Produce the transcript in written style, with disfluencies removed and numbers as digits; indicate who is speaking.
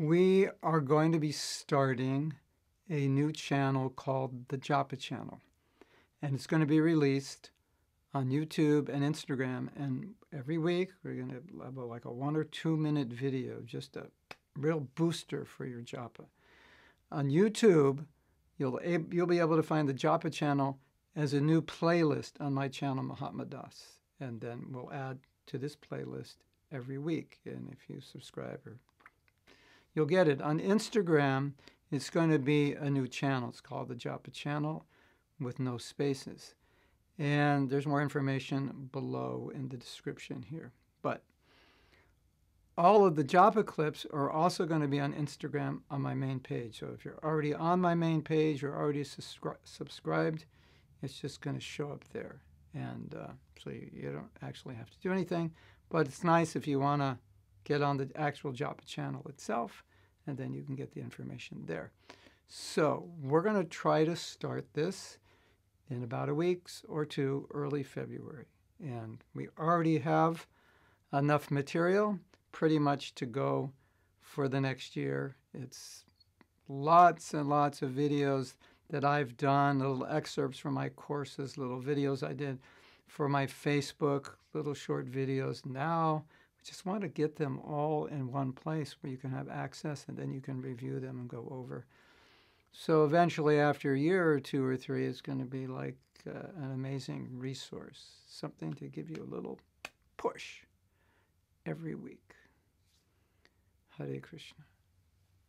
Speaker 1: We are going to be starting a new channel called the Japa Channel, and it's going to be released on YouTube and Instagram. And every week we're going to have like a 1 or 2 minute video, just a real booster for your Japa. On YouTube, you'll be able to find the Japa Channel as a new playlist on my channel, Mahatma Das, and then we'll add to this playlist every week. And if you subscribe, you'll get it. On Instagram, it's going to be a new channel. It's called the Japa Channel with no spaces. And there's more information below in the description here. But all of the Japa clips are also going to be on Instagram on my main page. So if you're already on my main page, you're already subscribed, it's just going to show up there. And so you don't actually have to do anything. But it's nice if you want to get on the actual Japa channel itself, and then you can get the information there. So we're going to try to start this in about a week or two, early February. And we already have enough material pretty much to go for the next year. It's lots and lots of videos that I've done, little excerpts from my courses, little videos I did for my Facebook, little short videos. Now we just want to get them all in one place where you can have access, and then you can review them and go over. So eventually, after a year or 2 or 3, it's going to be like an amazing resource, something to give you a little push every week. Hare Krishna.